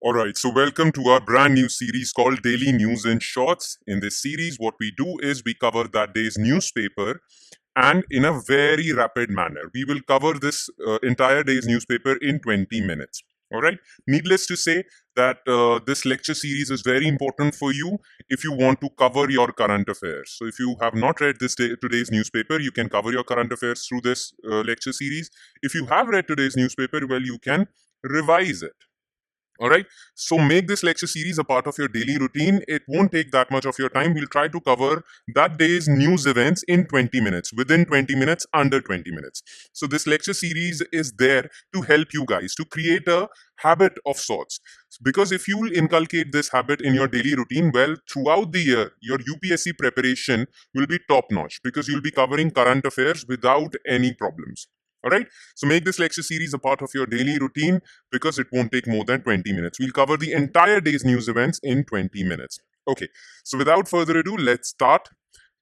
Alright, so welcome to our brand new series called Daily News in Shorts. In this series, what we do is we cover that day's newspaper and in a very rapid manner. We will cover this entire day's newspaper in 20 minutes. Alright, needless to say that this lecture series is very important for you if you want to cover your current affairs. So, if you have not read today's newspaper, you can cover your current affairs through this lecture series. If you have read today's newspaper, well, you can revise it. All right. So make this lecture series a part of your daily routine. It won't take that much of your time. We'll try to cover that day's news events in 20 minutes, within 20 minutes, under 20 minutes. So this lecture series is there to help you guys to create a habit of sorts. Because if you will inculcate this habit in your daily routine, well, throughout the year, your UPSC preparation will be top notch because you'll be covering current affairs without any problems. All right. So make this lecture series a part of your daily routine because it won't take more than 20 minutes. We'll cover the entire day's news events in 20 minutes. Okay. So without further ado, let's start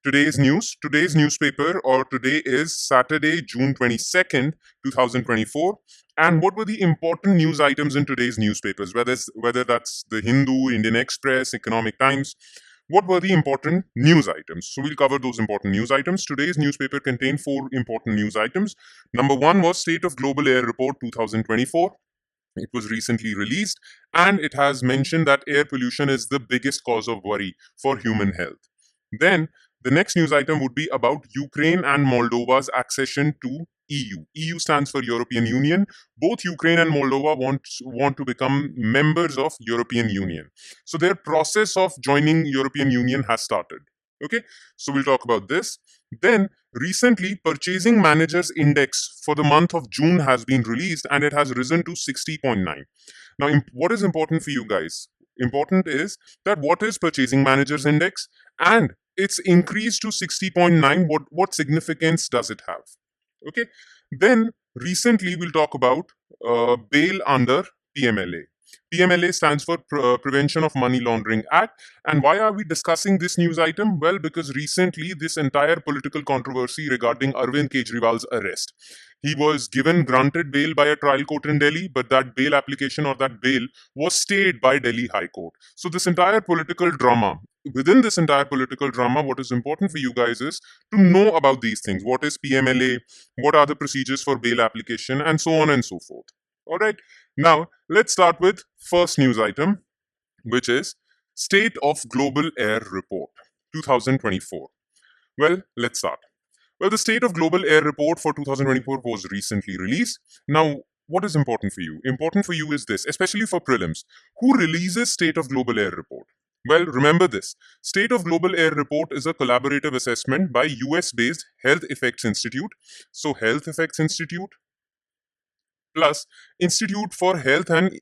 today's news. Today's newspaper, or today is Saturday, June 22nd, 2024. And what were the important news items in today's newspapers? Whether that's the Hindu, Indian Express, Economic Times. What were the important news items? So we'll cover those important news items. Today's newspaper contained four important news items. Number one was State of Global Air Report 2024. It was recently released and it has mentioned that air pollution is the biggest cause of worry for human health. Then the next news item would be about Ukraine and Moldova's accession to EU. EU stands for European Union. Both Ukraine and Moldova want to become members of European Union. So their process of joining European Union has started. Okay, so we'll talk about this. Then recently, Purchasing Managers Index for the month of June has been released and it has risen to 60.9. Now, what is important for you guys? Important is that what is Purchasing Managers Index and it's increased to 60.9. What significance does it have? Okay. Then recently we'll talk about bail under PMLA. PMLA stands for Prevention of Money Laundering Act. And why are we discussing this news item? Well, because recently this entire political controversy regarding Arvind Kejriwal's arrest. He was granted bail by a trial court in Delhi, but that bail application or that bail was stayed by Delhi High Court. So this entire political drama, within this entire political drama, what is important for you guys is to know about these things. What is PMLA? What are the procedures for bail application? And so on and so forth. All right. Now, let's start with first news item, which is State of Global Air Report 2024. Well, let's start. Well, the State of Global Air Report for 2024 was recently released. Now, what is important for you? Important for you is this, especially for prelims. Who releases State of Global Air Report? Well, remember this. State of Global Air Report is a collaborative assessment by US-based Health Effects Institute. So, Health Effects Institute plus Institute for Health and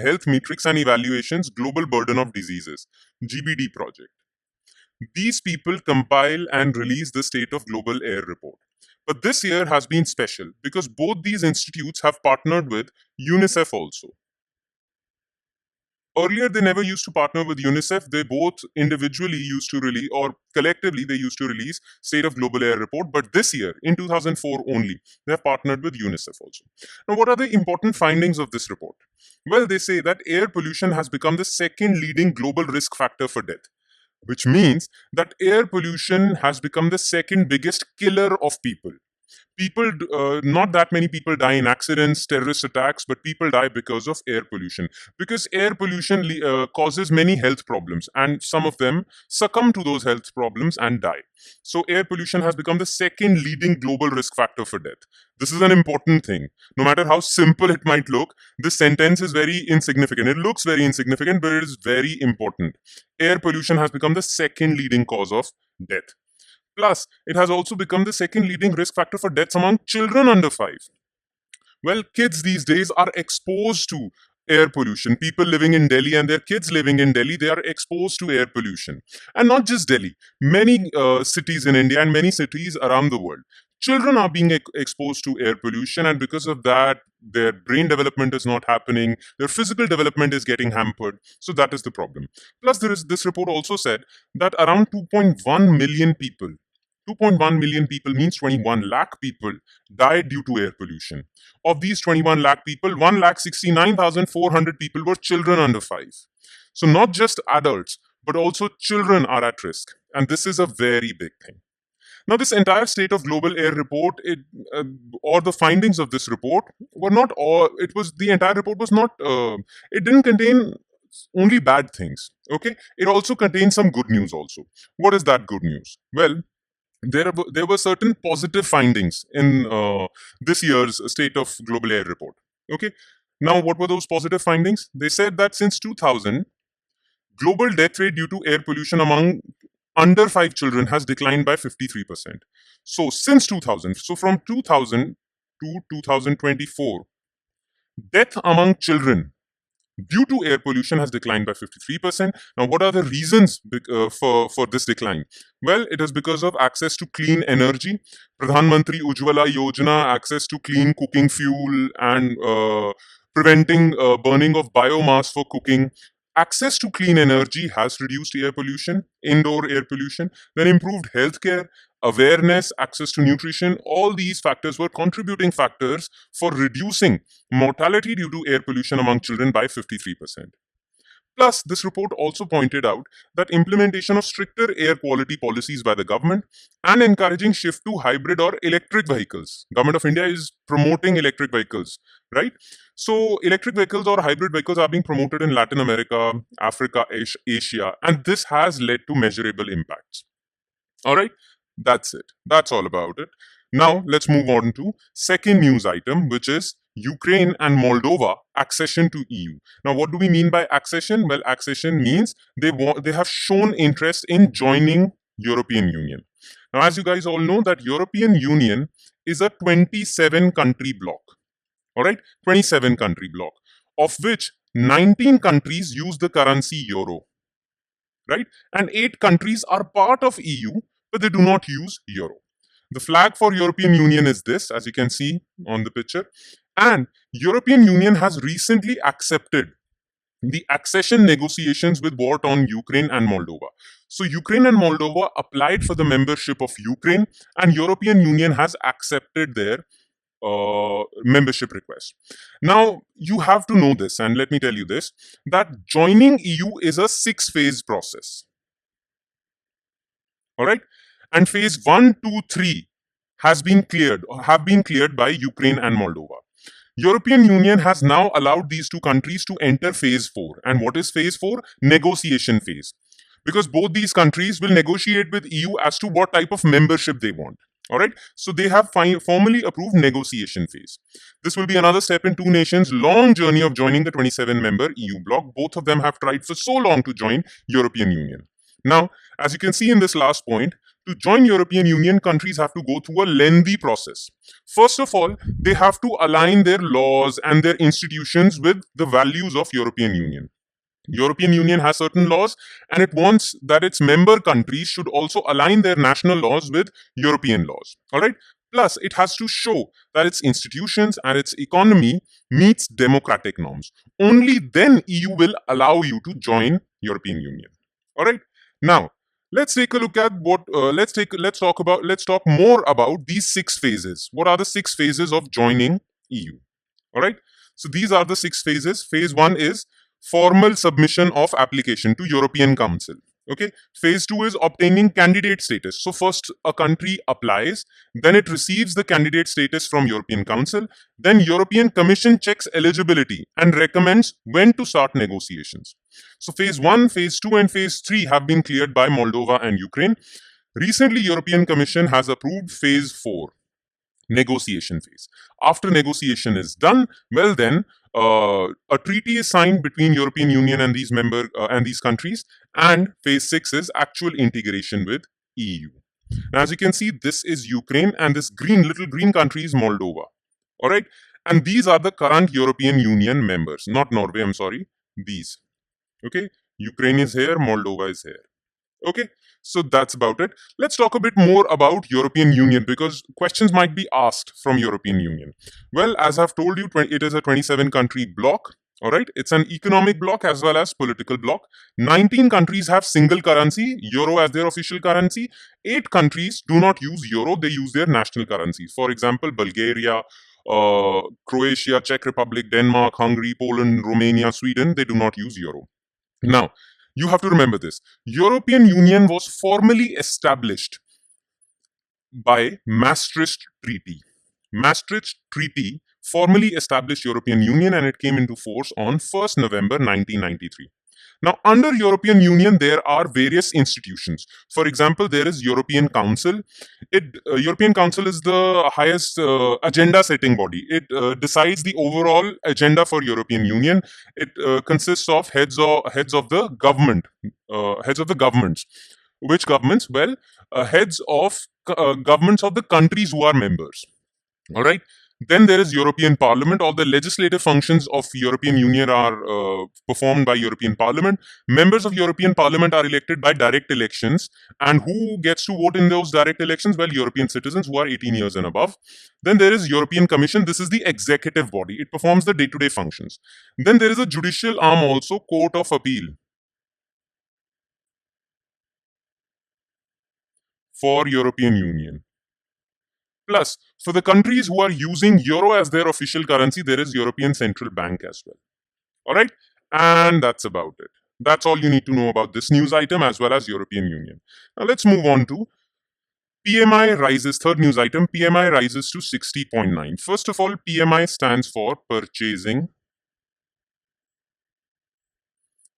Health Metrics and Evaluations Global Burden of Diseases, GBD project. These people compile and release the State of Global Air Report. But this year has been special because both these institutes have partnered with UNICEF also. Earlier, they never used to partner with UNICEF. They both individually used to release, or collectively, they used to release State of Global Air Report. But this year, in 2004 only, they have partnered with UNICEF also. Now, what are the important findings of this report? Well, they say that air pollution has become the second leading global risk factor for death, which means that air pollution has become the second biggest killer of people. Not that many people die in accidents, terrorist attacks, but people die because of air pollution. Because air pollution causes many health problems, and some of them succumb to those health problems and die. So, air pollution has become the second leading global risk factor for death. This is an important thing. No matter how simple it might look, this sentence is very insignificant. It looks very insignificant, but it is very important. Air pollution has become the second leading cause of death. Plus, it has also become the second leading risk factor for deaths among children under 5. Well, kids these days are exposed to air pollution. People living in Delhi and their kids living in Delhi, they are exposed to air pollution. And not just Delhi, many cities in India and many cities around the world. Children are being exposed to air pollution, and because of that, their brain development is not happening, their physical development is getting hampered. So that is the problem. Plus, this report also said that around 2.1 million people 2.1 million people means 21 lakh people died due to air pollution. Of these 21 lakh people, 1,69,400 people were children under 5. So not just adults, but also children are at risk. And this is a very big thing. Now, this entire State of Global Air report, or the findings of this report, were not all. It was the entire report was not. It didn't contain only bad things. Okay, it also contains some good news. Also, what is that good news? Well, there were certain positive findings in this year's State of Global Air report. Okay, now what were those positive findings? They said that since 2000, global death rate due to air pollution among under 5 children has declined by 53%. So since 2000, so from 2000 to 2024, death among children due to air pollution has declined by 53%. Now, what are the reasons for this decline? Well, it is because of access to clean energy, Pradhan Mantri Ujjwala Yojana, access to clean cooking fuel, and preventing burning of biomass for cooking. Access to clean energy has reduced air pollution, indoor air pollution, then improved healthcare, awareness, access to nutrition. All these factors were contributing factors for reducing mortality due to air pollution among children by 53%. Plus, this report also pointed out that implementation of stricter air quality policies by the government and encouraging shift to hybrid or electric vehicles. Government of India is promoting electric vehicles, right? So, electric vehicles or hybrid vehicles are being promoted in Latin America, Africa, Asia, and this has led to measurable impacts. All right, that's it. That's all about it. Now, let's move on to second news item, which is Ukraine and Moldova accession to EU. Now, what do we mean by accession? Well, accession means they have shown interest in joining European Union. Now, as you guys all know, that European Union is a 27 country bloc. All right, 27 country bloc, of which 19 countries use the currency euro, right? And 8 countries are part of EU, but they do not use euro. The flag for European Union is this, as you can see on the picture. And European Union has recently accepted the accession negotiations with war-torn Ukraine and Moldova. So Ukraine and Moldova applied for the membership of Ukraine, and European Union has accepted their membership request. Now, you have to know this, and let me tell you this, that joining EU is a 6-phase process. All right? And phase 1, 2, 3 have been cleared by Ukraine and Moldova. European Union has now allowed these two countries to enter phase 4. And what is phase 4? Negotiation phase. Because both these countries will negotiate with EU as to what type of membership they want. All right. So they have formally approved negotiation phase. This will be another step in two nations' long journey of joining the 27-member EU bloc. Both of them have tried for so long to join European Union. Now, as you can see in this last point, to join European Union, countries have to go through a lengthy process. First of all, they have to align their laws and their institutions with the values of European Union. European Union has certain laws, and it wants that its member countries should also align their national laws with European laws. All right. Plus, it has to show that its institutions and its economy meets democratic norms. Only then EU will allow you to join European Union. All right. Now, let's take a look at what. Let's talk more about these 6 phases. What are the 6 phases of joining EU? All right. So these are the 6 phases. Phase 1 is formal submission of application to European Council. Okay. Phase 2 is obtaining candidate status. So first a country applies, then it receives the candidate status from European Council, then European Commission checks eligibility and recommends when to start negotiations. So phase 1, phase 2 and phase 3 have been cleared by Moldova and Ukraine. Recently, European Commission has approved phase 4, negotiation phase. After negotiation is done, well then, a treaty is signed between European Union and these countries, and phase 6 is actual integration with EU. Now, as you can see, this is Ukraine, and this little green country is Moldova. All right, and these are the current European Union members, not Norway. I'm sorry, these. Okay, Ukraine is here, Moldova is here. Okay, so that's about it. Let's talk a bit more about European Union, because questions might be asked from European Union. Well, as I've told you, it is a 27 country bloc. All right, it's an economic bloc as well as political bloc. 19 countries have single currency, euro as their official currency. 8 countries do not use euro, they use their national currencies. For example, Bulgaria, Croatia, Czech Republic, Denmark, Hungary, Poland, Romania, Sweden, they do not use euro. Now, you have to remember this. European Union was formally established by Maastricht Treaty. Maastricht Treaty formally established European Union and it came into force on 1st November 1993. Now, under European Union, there are various institutions. For example, there is European Council. European Council is the highest agenda-setting body. It decides the overall agenda for European Union. It consists of heads of the government, heads of the governments. Which governments? Well, heads of governments of the countries who are members. All right. Then there is European Parliament. All the legislative functions of European Union are performed by European Parliament. Members of European Parliament are elected by direct elections. And who gets to vote in those direct elections? Well, European citizens who are 18 years and above. Then there is European Commission. This is the executive body. It performs the day-to-day functions. Then there is a judicial arm also, Court of Appeal for European Union. Plus, for the countries who are using euro as their official currency, there is European Central Bank as well. All right? And that's about it. That's all you need to know about this news item as well as European Union. Now let's move on to PMI rises, third news item, PMI rises to 60.9. First of all, PMI stands for Purchasing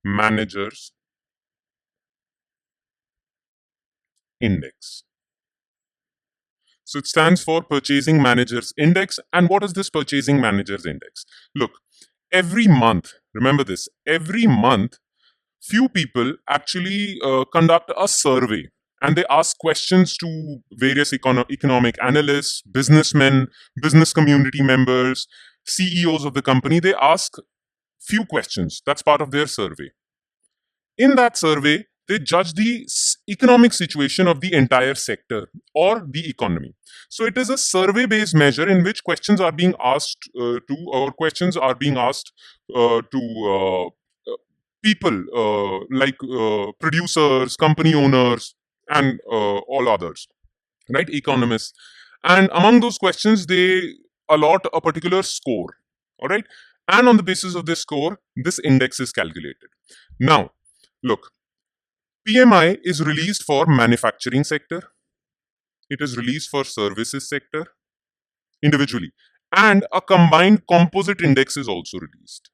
Managers Index. So it stands for Purchasing Managers Index. And what is this Purchasing Managers Index? Look, every month, remember this, every month, few people actually conduct a survey and they ask questions to various economic analysts, businessmen, business community members, CEOs of the company. They ask few questions. That's part of their survey. In that survey, they judge the economic situation of the entire sector or the economy. So it is a survey-based measure in which questions are being asked to people like producers, company owners, and all others, right? Economists. And among those questions, they allot a particular score, all right? And on the basis of this score, this index is calculated. Now, look, PMI is released for manufacturing sector. It is released for services sector individually. And a combined composite index is also released.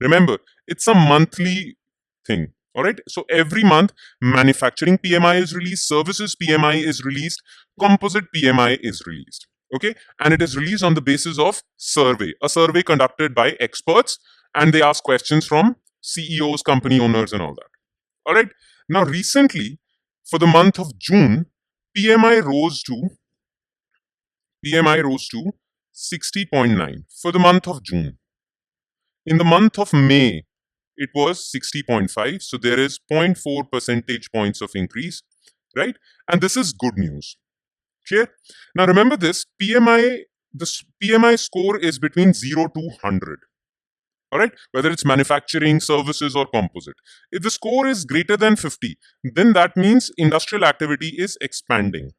Remember, it's a monthly thing. All right. So every month, manufacturing PMI is released, services PMI is released, composite PMI is released. Okay. And it is released on the basis of survey, a survey conducted by experts, and they ask questions from CEOs, company owners, and all that. All right. Now, recently, for the month of June, PMI rose to 60.9 for the month of June. In the month of May, it was 60.5. So there is 0.4 percentage points of increase, right? And this is good news. Clear? Now remember this, this PMI score is between 0 to 100. All right, whether it's manufacturing, services, or composite. If the score is greater than 50, then that means industrial activity is expanding.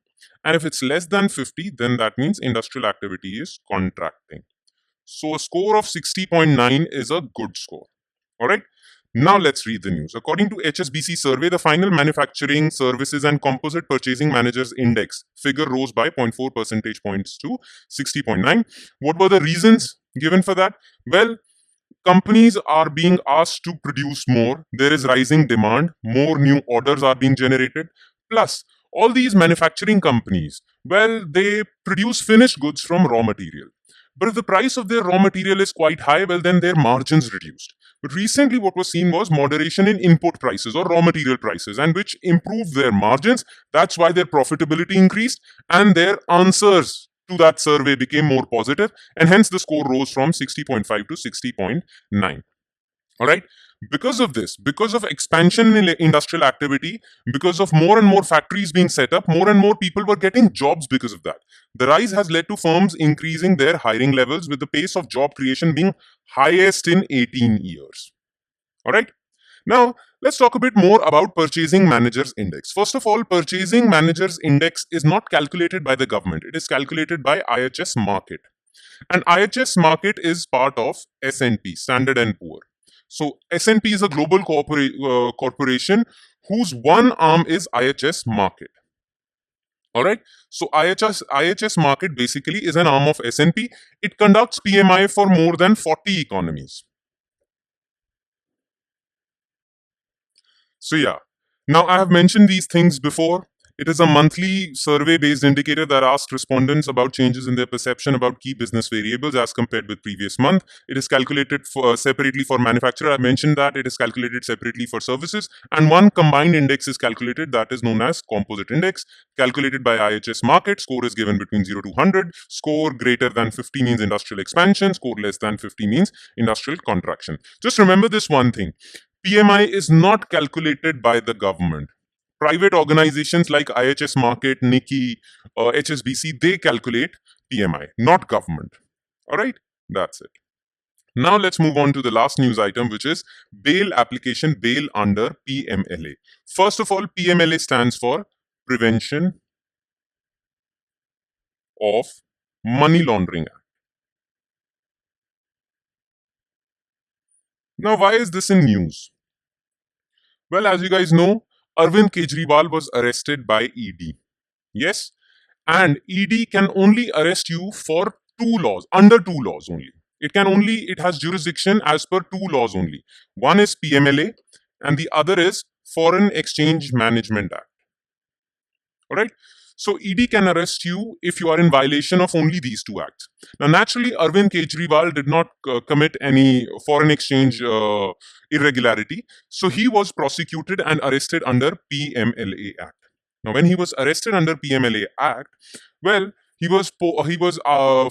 And if it's less than 50, then that means industrial activity is contracting. So a score of 60.9 is a good score. All right. Now let's read the news. According to HSBC survey, the final manufacturing, services, and composite purchasing managers index figure rose by 0.4 percentage points to 60.9. What were the reasons given for that? Well, companies are being asked to produce more. There is rising demand. More new orders are being generated. Plus, all these manufacturing companies, well, they produce finished goods from raw material. But if the price of their raw material is quite high, well, then their margins reduced. But recently, what was seen was moderation in input prices or raw material prices, and which improved their margins. That's why their profitability increased, and their answers to that survey became more positive, and hence the score rose from 60.5 to 60.9. All right. Because of this, because of expansion in industrial activity, because of more and more factories being set up, more and more people were getting jobs because of that. The rise has led to firms increasing their hiring levels, with the pace of job creation being highest in 18 years. All right. Now, let's talk a bit more about Purchasing Managers Index. First of all, Purchasing Managers Index is not calculated by the government. It is calculated by IHS Market. And IHS Market is part of S&P, Standard and Poor. So S&P is a global corporation whose one arm is IHS Market. All right. So IHS Market basically is an arm of S&P. It conducts PMI for more than 40 economies. So yeah, now I have mentioned these things before. It is a monthly survey-based indicator that asks respondents about changes in their perception about key business variables as compared with previous month. It is calculated separately for manufacturer. I mentioned that it is calculated separately for services, and one combined index is calculated that is known as composite index, calculated by IHS Market. Score is given between 0 to 100. Score greater than 50 means industrial expansion. Score less than 50 means industrial contraction. Just remember this one thing. PMI is not calculated by the government. Private organizations like IHS Market, Nikki, HSBC, they calculate PMI, not government. All right, that's it. Now let's move on to the last news item, which is bail application, bail under PMLA. First of all, PMLA stands for Prevention of Money Laundering Act. Now, why is this in news? Well, as you guys know, Arvind Kejriwal was arrested by ED. Yes? And ED can only arrest you for two laws, under two laws only. It has jurisdiction as per two laws only. One is PMLA and the other is Foreign Exchange Management Act. All right? So ED can arrest you if you are in violation of only these two acts. Now, naturally, Arvind Kejriwal did not commit any foreign exchange irregularity. So he was prosecuted and arrested under PMLA Act. Now, when he was arrested under PMLA Act, well, he was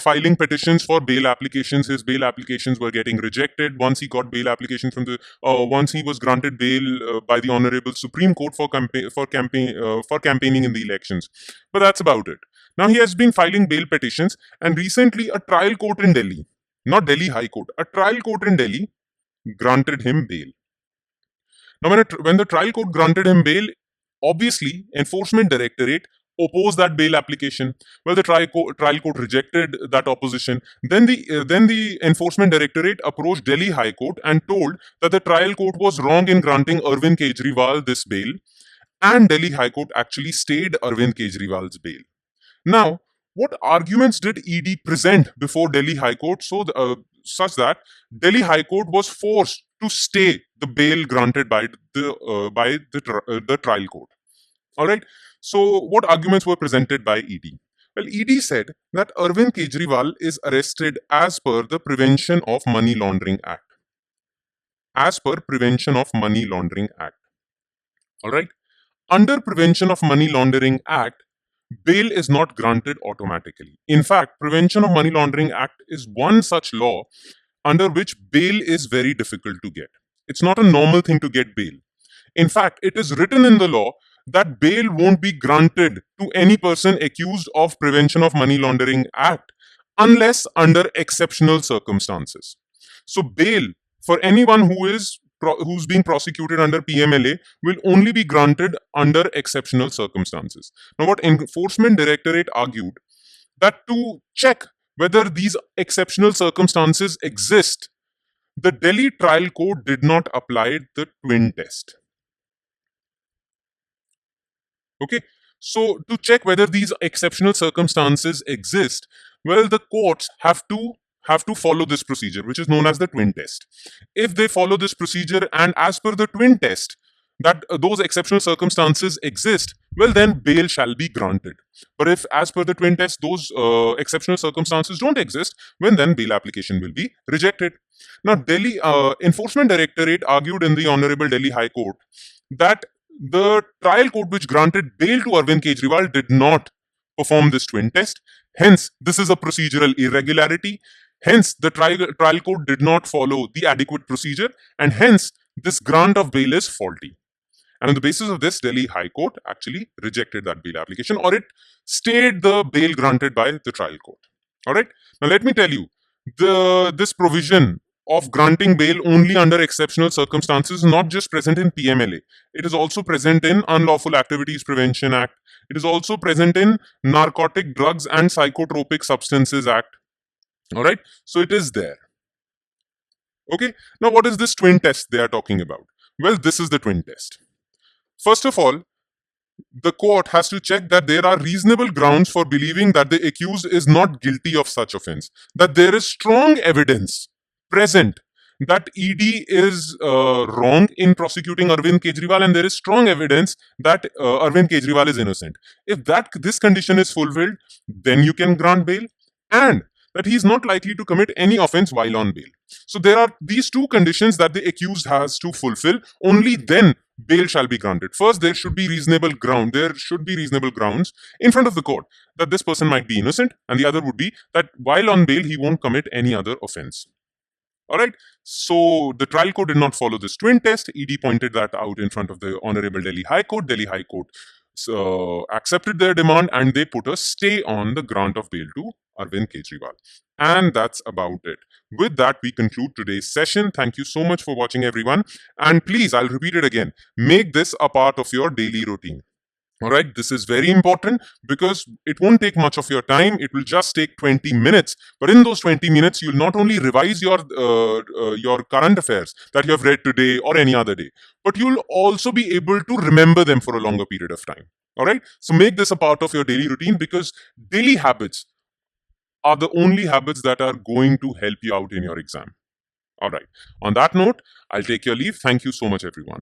filing petitions for bail applications. His bail applications were getting rejected. Once he got bail application from the once he was granted bail by the Honorable Supreme Court for campaigning in the elections. But that's about it. Now he has been filing bail petitions, and recently a trial court in Delhi, not Delhi High Court, a trial court in Delhi granted him bail. Now, when the trial court granted him bail, obviously, Enforcement Directorate opposed that bail application. Well, the trial court rejected that opposition. Then the Enforcement Directorate approached Delhi High Court and told that the trial court was wrong in granting Arvind Kejriwal this bail, and Delhi High Court actually stayed Arvind Kejriwal's bail. Now, what arguments did ED present before Delhi High Court such that Delhi High Court was forced to stay the bail granted by the trial court? All right. So, what arguments were presented by ED? Well, ED said that Arvind Kejriwal is arrested as per the Prevention of Money Laundering Act. As per Prevention of Money Laundering Act. All right. Under Prevention of Money Laundering Act, bail is not granted automatically. In fact, Prevention of Money Laundering Act is one such law under which bail is very difficult to get. It's not a normal thing to get bail. In fact, it is written in the law that bail won't be granted to any person accused of Prevention of Money Laundering Act unless under exceptional circumstances. So bail for anyone who's being prosecuted under PMLA will only be granted under exceptional circumstances. Now, what Enforcement Directorate argued that to check whether these exceptional circumstances exist, the Delhi trial court did not apply the twin test. Okay, so to check whether these exceptional circumstances exist, well, the courts have to follow this procedure, which is known as the twin test. If they follow this procedure and as per the twin test, that those exceptional circumstances exist, well, then bail shall be granted. But if as per the twin test, those exceptional circumstances don't exist, well, then bail application will be rejected. Now, Delhi Enforcement Directorate argued in the Honorable Delhi High Court that the trial court which granted bail to Arvind Kejriwal did not perform this twin test. Hence, this is a procedural irregularity. Hence, the trial court did not follow the adequate procedure, and hence, this grant of bail is faulty. And on the basis of this, Delhi High Court actually rejected that bail application, or it stayed the bail granted by the trial court. All right. Now, let me tell you, this provision of granting bail only under exceptional circumstances is not just present in PMLA. It is also present in Unlawful Activities Prevention Act. It is also present in Narcotic Drugs and Psychotropic Substances Act. All right. So it is there. Okay. Now, what is this twin test they are talking about? Well, this is the twin test. First of all, the court has to check that there are reasonable grounds for believing that the accused is not guilty of such offense, that there is strong evidence present that ED is wrong in prosecuting Arvind Kejriwal, and there is strong evidence that Arvind Kejriwal is innocent. If this condition is fulfilled, then you can grant bail, and that he is not likely to commit any offense while on bail. So there are these two conditions that the accused has to fulfill. Only then bail shall be granted. First, there should be reasonable ground. There should be reasonable grounds in front of the court that this person might be innocent, and the other would be that while on bail, he won't commit any other offense. All right. So the trial court did not follow this twin test. ED pointed that out in front of the Honorable Delhi High Court. Delhi High Court accepted their demand, and they put a stay on the grant of bail to Arvind Kejriwal. And that's about it. With that, we conclude today's session. Thank you so much for watching, everyone. And please, I'll repeat it again, make this a part of your daily routine. All right, this is very important because it won't take much of your time. It will just take 20 minutes. But in those 20 minutes, you'll not only revise your current affairs that you have read today or any other day, but you'll also be able to remember them for a longer period of time. All right, so make this a part of your daily routine, because daily habits are the only habits that are going to help you out in your exam. All right, on that note, I'll take your leave. Thank you so much, everyone.